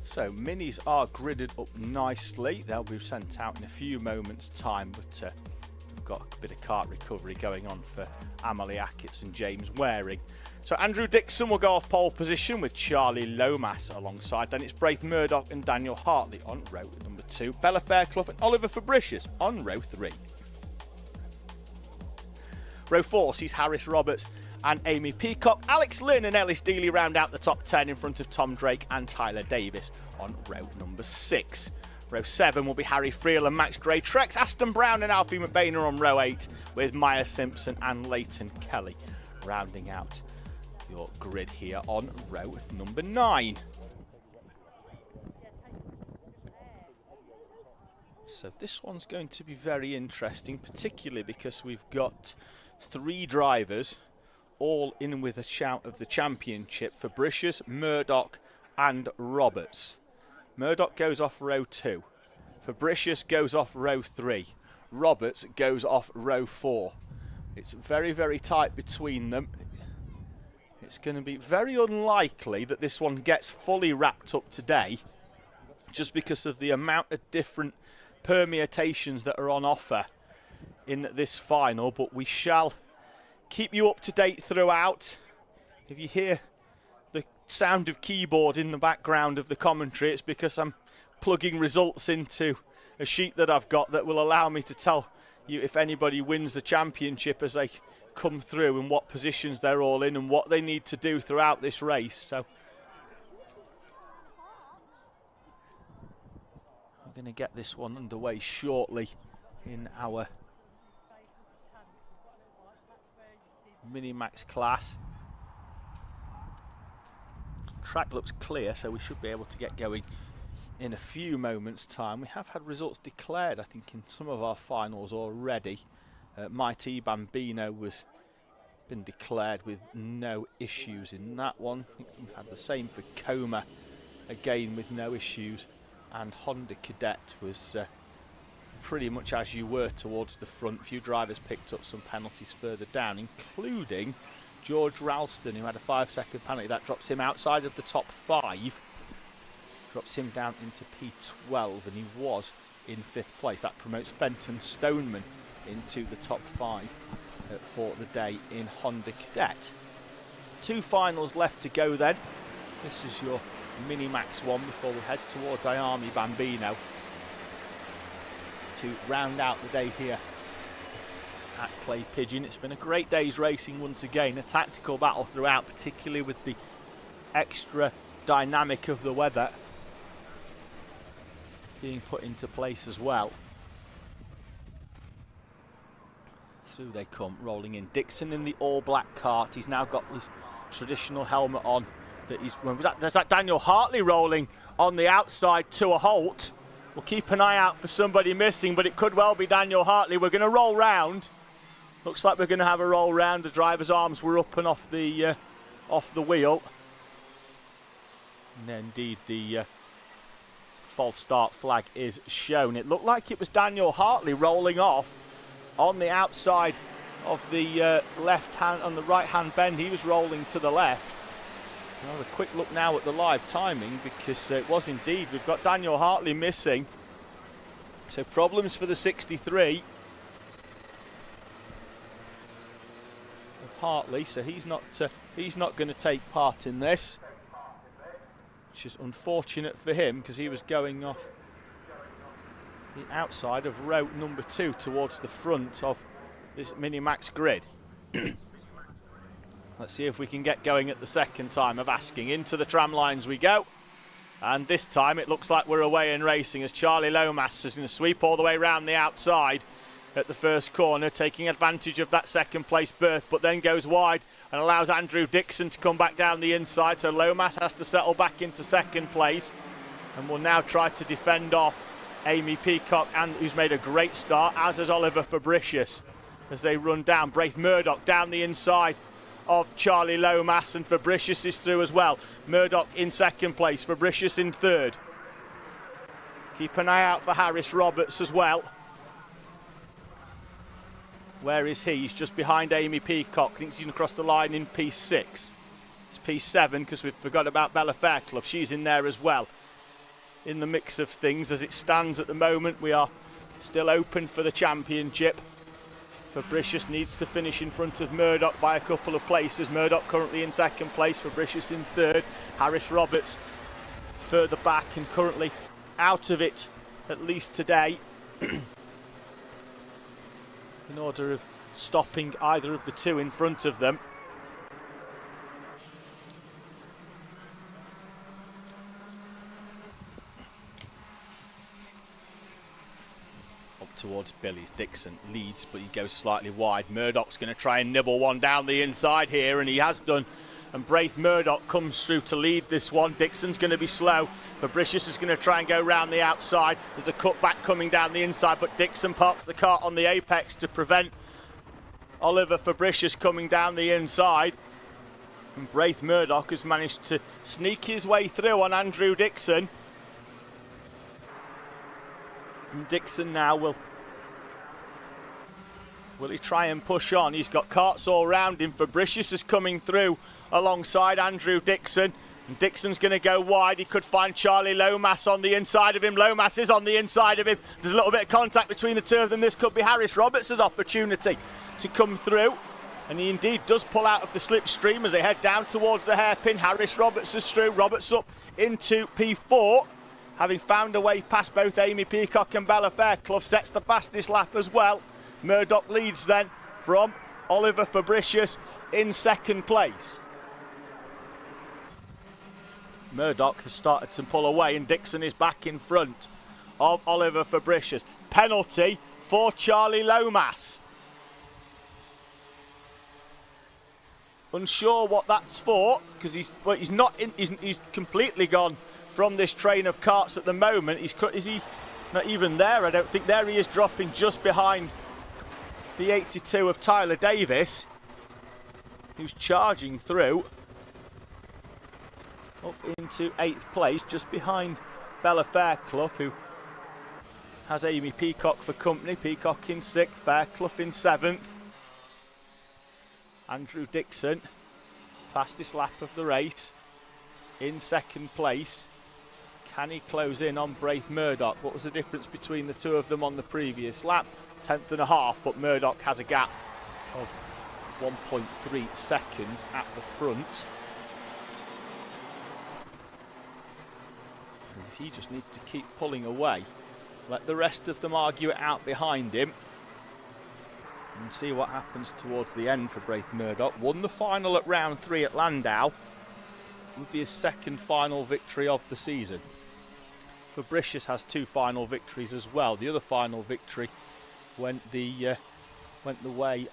So minis are gridded up nicely. They'll be sent out in a few moments time, but we've got a bit of kart recovery going on for Amalie Ackett and James Waring. So Andrew Dixon will go off pole position with Charlie Lomas alongside. Then it's Braith Murdoch and Daniel Hartley on row number 2. Bella Fairclough and Oliver Fabricius on row 3. Row 4 sees Harris Roberts and Amy Peacock. Alex Lynn and Ellis Dealey round out the top 10 in front of Tom Drake and Tyler Davis on row number 6. Row 7 will be Harry Friel and Max Gray Trex, Aston Brown and Alfie McBainer on row 8, with Maya Simpson and Leighton Kelly rounding out your grid here on row number 9. So this one's going to be very interesting, particularly because we've got 3 drivers all in with a shout of the championship: Fabricius, Murdoch and Roberts. Murdoch goes off row 2. Fabricius goes off row 3. Roberts goes off row 4. It's very, very tight between them. It's going to be very unlikely that this one gets fully wrapped up today, just because of the amount of different permutations that are on offer in this final, but we shall keep you up to date throughout. If you hear the sound of keyboard in the background of the commentary, it's because I'm plugging results into a sheet that I've got that will allow me to tell you if anybody wins the championship as they come through and what positions they're all in and what they need to do throughout this race. So we're going to get this one underway shortly in our Minimax class. Track looks clear, so we should be able to get going in a few moments time. We have had results declared, I think, in some of our finals already. Mighty Bambino was been declared with no issues in that one. I think we've had the same for Coma, again with no issues, and Honda Cadet was pretty much as you were towards the front. A few drivers picked up some penalties further down, including George Ralston, who had a 5-second penalty. That drops him outside of the top 5, drops him down into P12, and he was in 5th place. That promotes Fenton Stoneman into the top 5 for the day in Honda Cadet. 2 finals left to go then. This is your Minimax one before we head towards Ayami Bambino to round out the day here at Clay Pigeon. It's been a great day's racing once again, a tactical battle throughout, particularly with the extra dynamic of the weather being put into place as well. Through they come, rolling in. Dixon in the all-black kart. He's now got his traditional helmet on. There's that Daniel Hartley rolling on the outside to a halt. We'll keep an eye out for somebody missing, but it could well be Daniel Hartley. We're going to roll round. Looks like we're going to have a roll round. The driver's arms were up and off the wheel. And indeed, the false start flag is shown. It looked like it was Daniel Hartley rolling off on the outside of the left hand, on the right hand bend. He was rolling to the left. Another quick look now at the live timing, because it was indeed, we've got Daniel Hartley missing. So problems for the 63 of Hartley. So he's not going to take part in this, which is unfortunate for him, because he was going off the outside of row number 2 towards the front of this Minimax grid. Let's see if we can get going at the second time of asking. Into the tram lines we go. And this time it looks like we're away in racing, as Charlie Lomas is going to sweep all the way around the outside at the first corner, taking advantage of that second place berth, but then goes wide and allows Andrew Dixon to come back down the inside. So Lomas has to settle back into second place and will now try to defend off Amy Peacock, and who's made a great start, as has Oliver Fabricius, as they run down. Braith Murdoch down the inside of Charlie Lomas, and Fabricius is through as well. Murdoch in second place, Fabricius in third. Keep an eye out for Harris Roberts as well. Where is he? He's just behind Amy Peacock. I think he's going to cross the line in P6. It's P7 because we've forgot about Bella Fairclough. She's in there as well. in the mix of things. As it stands at the moment, we are still open for the championship. Fabricius needs to finish in front of Murdoch by a couple of places. Murdoch currently in second place, Fabricius in third. Harris Roberts further back and currently out of it, at least today, in order of stopping either of the two in front of them. Towards Billy's. Dixon leads, but he goes slightly wide. Murdoch's going to try and nibble one down the inside here, and he has done. And Braith Murdoch comes through to lead this one. Dixon's going to be slow. Fabricius is going to try and go round the outside. There's a cutback coming down the inside, but Dixon parks the kart on the apex to prevent Oliver Fabricius coming down the inside. And Braith Murdoch has managed to sneak his way through on Andrew Dixon. And Dixon now will he try and push on? He's got karts all round him. Fabricius is coming through alongside Andrew Dixon. And Dixon's going to go wide. He could find Charlie Lomas on the inside of him. Lomas is on the inside of him. There's a little bit of contact between the two of them. This could be Harris Roberts' opportunity to come through. And he indeed does pull out of the slipstream as they head down towards the hairpin. Harris Roberts is through. Roberts up into P4. Having found a way past both Amy Peacock and Bella Fairclough, sets the fastest lap as well. Murdoch leads then from Oliver Fabricius in second place. Murdoch has started to pull away and Dixon is back in front of Oliver Fabricius. Penalty for Charlie Lomas. Unsure what that's for, because he's completely gone from this train of karts at the moment. Is he not even there? I don't think. There he is, dropping just behind the 82 of Tyler Davis, who's charging through up into 8th place, just behind Bella Fairclough, who has Amy Peacock for company. Peacock in 6th, Fairclough in 7th. Andrew Dixon, fastest lap of the race, in second place. Can he close in on Braith Murdoch? What was the difference between the two of them on the previous lap? 10th and a half, but Murdoch has a gap of 1.3 seconds at the front. And he just needs to keep pulling away. Let the rest of them argue it out behind him. And see what happens towards the end for Braith Murdoch. Won the final at round 3 at Landau. Would be his second final victory of the season. Fabricius has 2 final victories as well. The other final victory went the way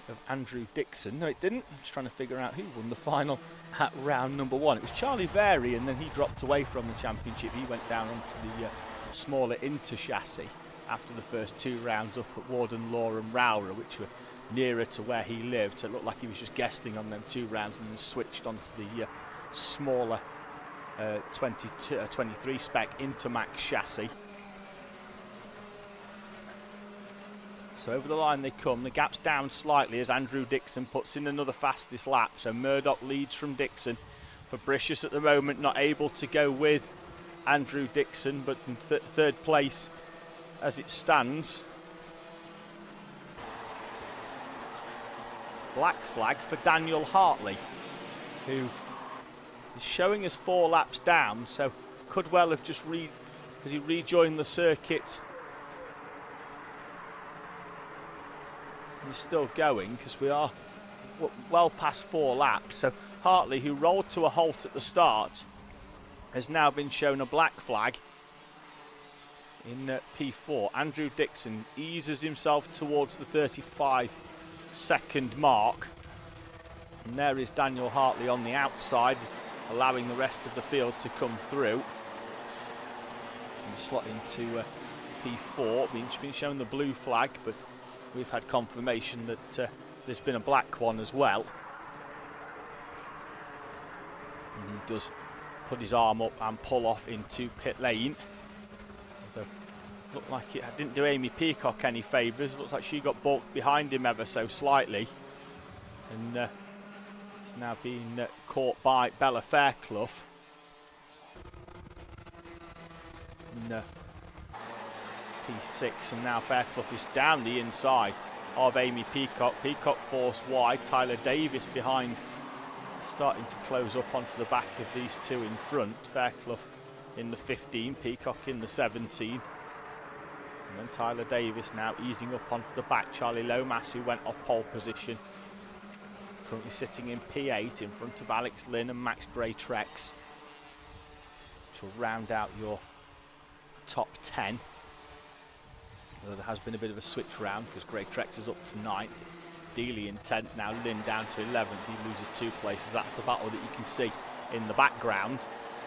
of Andrew Dixon. No, it didn't. I'm just trying to figure out who won the final at round number 1. It was Charlie Vary, and then he dropped away from the championship. He went down onto the smaller Inter chassis after the first 2 rounds up at Warden Law and Rowra, which were nearer to where he lived. So it looked like he was just guesting on them 2 rounds and then switched onto the smaller 23 spec Intermax chassis. So over the line they come. The gap's down slightly as Andrew Dixon puts in another fastest lap. So Murdoch leads from Dixon. Fabricius at the moment not able to go with Andrew Dixon, but in third place as it stands. Black flag for Daniel Hartley, who is showing us 4 laps down, so could well have just because he rejoined the circuit. He's still going because we are well past 4 laps. So Hartley, who rolled to a halt at the start, has now been shown a black flag in P4. Andrew Dixon eases himself towards the 35-second mark. And there is Daniel Hartley on the outside, allowing the rest of the field to come through. And slot into P4. Been shown the blue flag, but we've had confirmation that there's been a black one as well. And he does put his arm up and pull off into pit lane. Although looked like it didn't do Amy Peacock any favours. Looks like she got balked behind him ever so slightly. And he's now being caught by Bella Fairclough. in P6, and now Fairclough is down the inside of Amy Peacock. Peacock forced wide, Tyler Davis behind, starting to close up onto the back of these two in front. Fairclough in the 15, Peacock in the 17. And then Tyler Davis now easing up onto the back. Charlie Lomas, who went off pole position, currently sitting in P8 in front of Alex Lynn and Max Gray-Trex, which will round out your top 10. Although there has been a bit of a switch round because Gray-Trex is up to 9th. Dealey in 10th, now Lynn down to 11th. He loses 2 places. That's the battle that you can see in the background.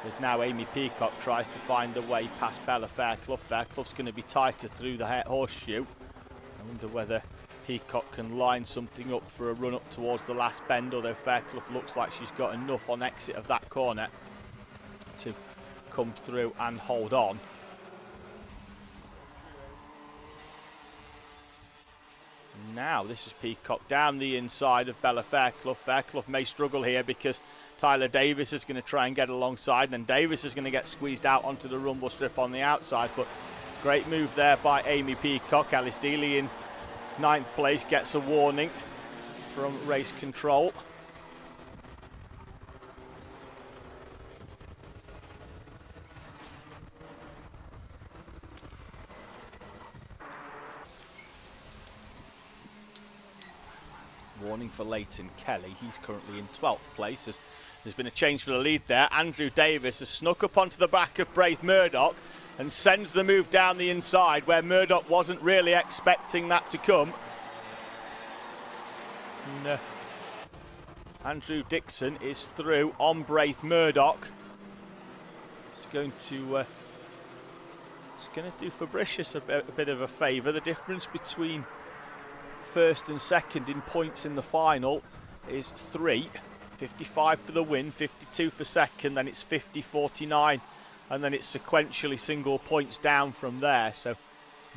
As now Amy Peacock tries to find a way past Bella Fairclough. Fairclough's going to be tighter through the horseshoe. I wonder whether Peacock can line something up for a run up towards the last bend, although Fairclough looks like she's got enough on exit of that corner to come through and hold on. Now this is Peacock down the inside of Bella Fairclough. Fairclough may struggle here because Tyler Davis is going to try and get alongside, and then Davis is going to get squeezed out onto the rumble strip on the outside, but great move there by Amy Peacock. Alice Dealey in 9th place gets a warning from race control. Warning for Leighton Kelly. He's currently in 12th place. There's been a change for the lead there. Andrew Davis has snuck up onto the back of Braith Murdoch and sends the move down the inside where Murdoch wasn't really expecting that to come. And, Andrew Dixon is through on Braith Murdoch. It's going to do Fabricius a bit of a favour. The difference between first and second in points in the final is 3. 55 for the win, 52 for second, then it's 50-49, and then it's sequentially single points down from there. So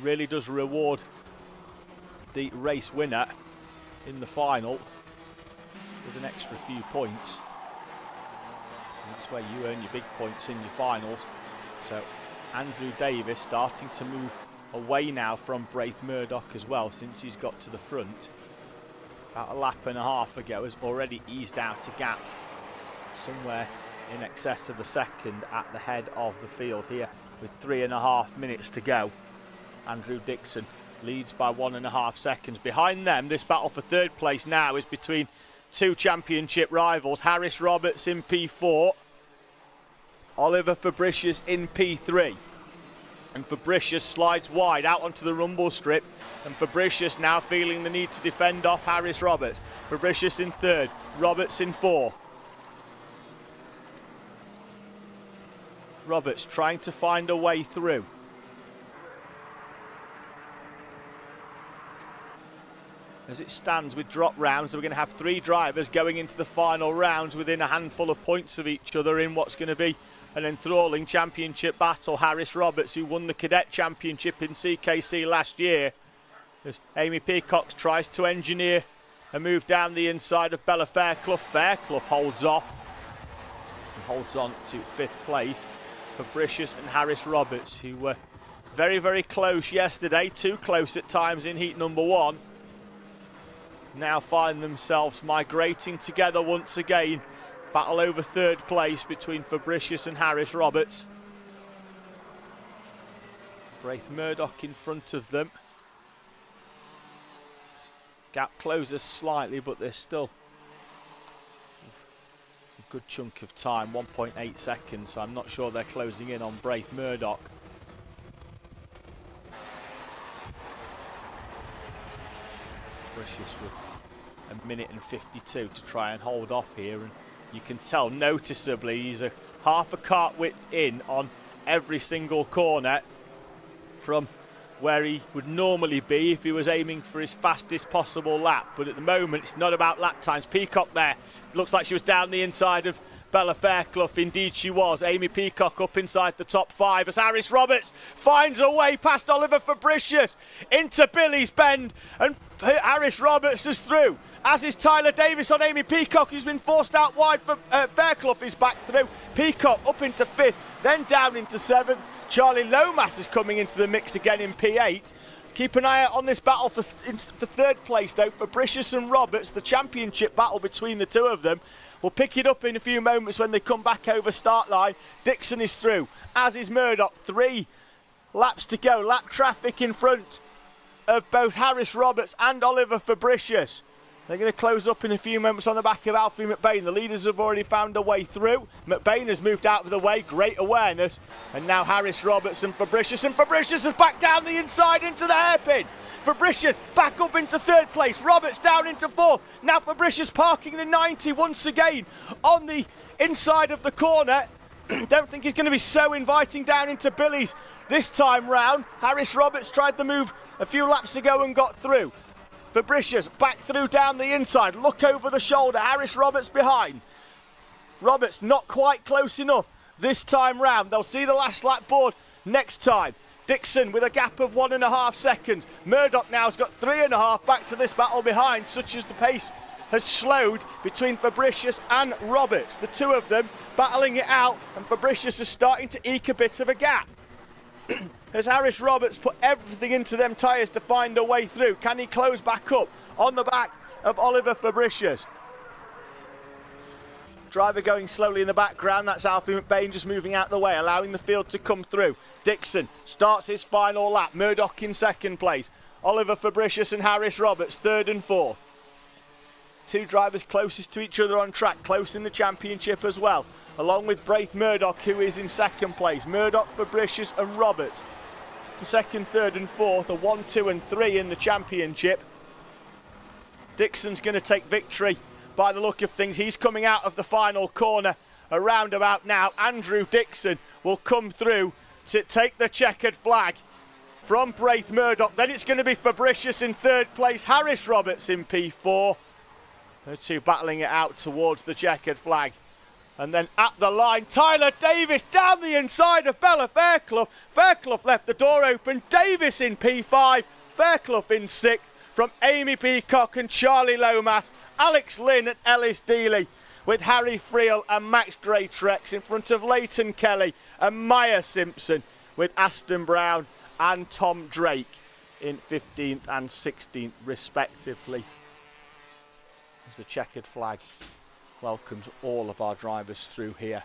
really does reward the race winner in the final with an extra few points. And that's where you earn your big points in your finals. So Andrew Davis starting to move away now from Braith Murdoch as well, since he's got to the front. About a lap and a half ago has already eased out a gap somewhere in excess of a second at the head of the field here with 3.5 minutes to go. Andrew Dixon leads by 1.5 seconds. Behind them, this battle for third place now is between two championship rivals. Harris Roberts in P4, Oliver Fabricius in P3. And Fabricius slides wide out onto the rumble strip, and Fabricius now feeling the need to defend off Harris Roberts. Fabricius in 3rd, Roberts in 4th. Roberts trying to find a way through. As it stands with drop rounds, we're going to have 3 drivers going into the final rounds within a handful of points of each other in what's going to be an enthralling championship battle. Harris Roberts, who won the Cadet Championship in CKC last year, as Amy Peacock tries to engineer a move down the inside of Bella Fairclough. Fairclough holds off and holds on to 5th place. Fabricius and Harris Roberts, who were very, very close yesterday, too close at times in heat number 1, now find themselves migrating together once again. Battle over 3rd place between Fabricius and Harris Roberts. Braith Murdoch in front of them. Gap closes slightly, but there's still a good chunk of time, 1.8 seconds, so I'm not sure they're closing in on Braith Murdoch. Fabricius with 1 minute and 52 to try and hold off here, and you can tell noticeably he's a half a kart width in on every single corner from where he would normally be if he was aiming for his fastest possible lap. But at the moment, it's not about lap times. Peacock there, looks like she was down the inside of Bella Fairclough. Indeed she was. Amy Peacock up inside the top 5 as Harris Roberts finds a way past Oliver Fabricius into Billy's Bend, and Harris Roberts is through, as is Tyler Davis on Amy Peacock, who's been forced out wide for Fairclough is back through. Peacock up into 5th, then down into 7th. Charlie Lomas is coming into the mix again in P8. Keep an eye out on this battle for third place though, Fabricius and Roberts, the championship battle between the two of them. We'll pick it up in a few moments when they come back over start line. Dixon is through, as is Murdoch. 3 laps to go. Lap traffic in front of both Harris Roberts and Oliver Fabricius. They're going to close up in a few moments on the back of Alfie McBain. The leaders have already found a way through. McBain has moved out of the way, great awareness. And now Harris Roberts and Fabricius has back down the inside into the hairpin. Fabricius back up into third place, Roberts down into fourth. Now Fabricius parking the 90 once again on the inside of the corner. Don't think he's going to be so inviting down into Billy's this time round. Harris Roberts tried the move a few laps ago and got through. Fabricius back through down the inside, look over the shoulder, Harris Roberts behind. Roberts not quite close enough this time round. They'll see the last lap board next time. Dixon with a gap of 1.5 seconds. Murdoch now has got 3.5 back to this battle behind, such as the pace has slowed between Fabricius and Roberts. The two of them battling it out, and Fabricius is starting to eke a bit of a gap. As Harris Roberts put everything into them tyres to find a way through. Can he close back up on the back of Oliver Fabricius? Driver going slowly in the background, that's Alfie McBain just moving out the way, allowing the field to come through. Dixon starts his final lap, Murdoch in second place. Oliver Fabricius and Harris Roberts third and fourth. Two drivers closest to each other on track, close in the championship as well, along with Braith Murdoch, who is in second place. Murdoch, Fabricius and Roberts. The second, third and fourth are 1, 2 and 3 in the championship. Dixon's going to take victory by the look of things. He's coming out of the final corner around about now. Andrew Dixon will come through to take the checkered flag from Braith Murdoch. Then it's going to be Fabricius in third place, Harris Roberts in P4. The two battling it out towards the checkered flag. And then at the line, Tyler Davis down the inside of Bella Fairclough. Fairclough left the door open. Davis in P5, Fairclough in 6th from Amy Peacock and Charlie Lomas. Alex Lynn and Ellis Dealey with Harry Friel and Max Greytrex in front of Leighton Kelly and Maya Simpson with Aston Brown and Tom Drake in 15th and 16th respectively. As the checkered flag welcomes all of our drivers through here.